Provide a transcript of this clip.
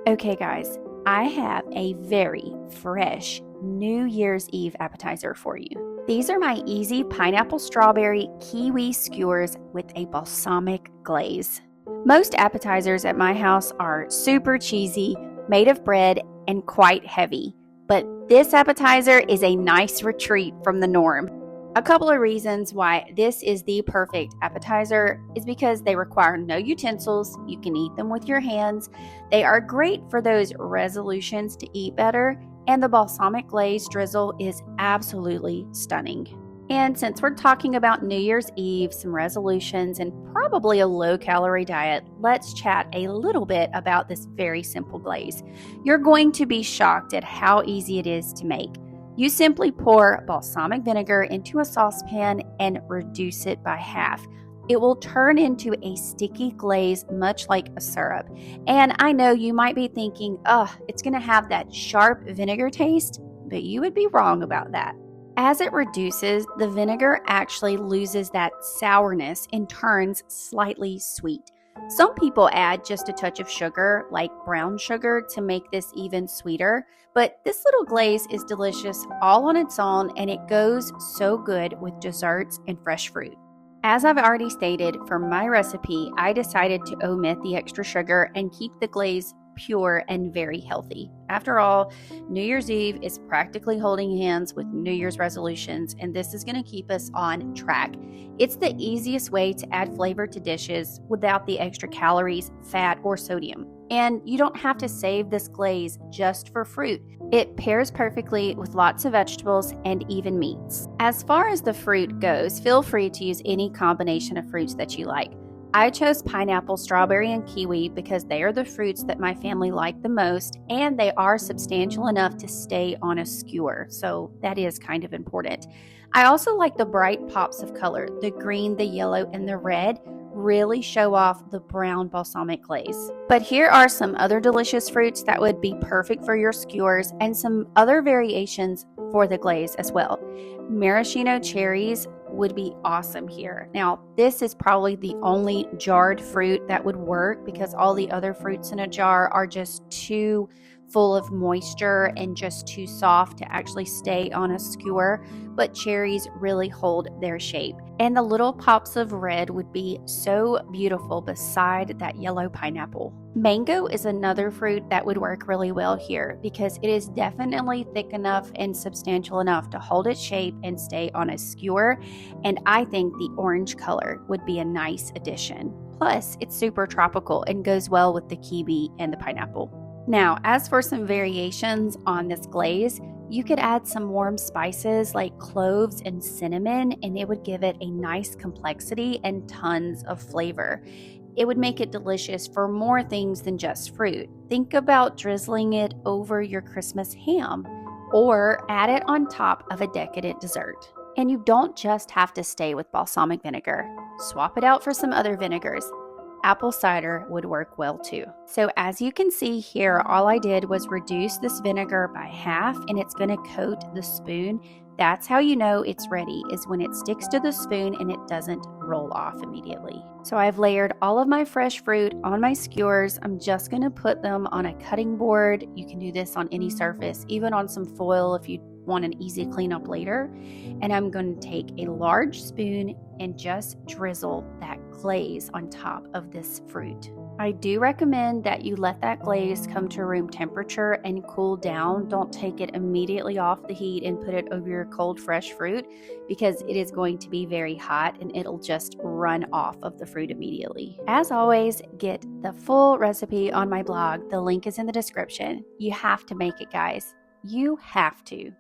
Okay, guys, I have a very fresh New Year's Eve appetizer for you. These are my easy pineapple strawberry kiwi skewers with a balsamic glaze. Most appetizers at my house are super cheesy, made of bread, and quite heavy, but this appetizer is a nice retreat from the norm. A couple of reasons why this is the perfect appetizer is because they require no utensils. You can eat them with your hands. They are great for those resolutions to eat better, and the balsamic glaze drizzle is absolutely stunning. And since we're talking about New Year's Eve, some resolutions, and probably a low-calorie diet, let's chat a little bit about this very simple glaze. You're going to be shocked at how easy it is to make. You simply pour balsamic vinegar into a saucepan and reduce it by half. It will turn into a sticky glaze, much like a syrup. And I know you might be thinking, it's going to have that sharp vinegar taste, but you would be wrong about that. As it reduces, the vinegar actually loses that sourness and turns slightly sweet. Some people add just a touch of sugar, like brown sugar, to make this even sweeter, but this little glaze is delicious all on its own, and it goes so good with desserts and fresh fruit. As I've already stated, for my recipe, I decided to omit the extra sugar and keep the glaze pure and very healthy. After all, New Year's Eve is practically holding hands with New Year's resolutions, and this is going to keep us on track. It's the easiest way to add flavor to dishes without the extra calories, fat, or sodium. And you don't have to save this glaze just for fruit. It pairs perfectly with lots of vegetables and even meats. As far as the fruit goes, feel free to use any combination of fruits that you like. I chose pineapple, strawberry, and kiwi because they are the fruits that my family like the most, and they are substantial enough to stay on a skewer, so that is kind of important. I also like the bright pops of color. The green, the yellow, and the red really show off the brown balsamic glaze. But here are some other delicious fruits that would be perfect for your skewers and some other variations for the glaze as well. Maraschino cherries would be awesome here. Now, this is probably the only jarred fruit that would work because all the other fruits in a jar are just too full of moisture and just too soft to actually stay on a skewer, but cherries really hold their shape. And the little pops of red would be so beautiful beside that yellow pineapple. Mango is another fruit that would work really well here because it is definitely thick enough and substantial enough to hold its shape and stay on a skewer, and I think the orange color would be a nice addition. Plus, it's super tropical and goes well with the kiwi and the pineapple. Now, as for some variations on this glaze, you could add some warm spices like cloves and cinnamon, and it would give it a nice complexity and tons of flavor. It would make it delicious for more things than just fruit. Think about drizzling it over your Christmas ham, or add it on top of a decadent dessert. And you don't just have to stay with balsamic vinegar. Swap it out for some other vinegars. Apple cider would work well too. So as you can see here, all I did was reduce this vinegar by half, and it's going to coat the spoon. That's how you know it's ready, is when it sticks to the spoon and it doesn't roll off immediately. So I've layered all of my fresh fruit on my skewers. I'm just going to put them on a cutting board. You can do this on any surface, even on some foil if you want an easy cleanup later. And I'm going to take a large spoon and just drizzle that glaze on top of this fruit. I do recommend that you let that glaze come to room temperature and cool down. Don't take it immediately off the heat and put it over your cold fresh fruit because it is going to be very hot and it'll just run off of the fruit immediately. As always, get the full recipe on my blog. The link is in the description. You have to make it, guys. You have to.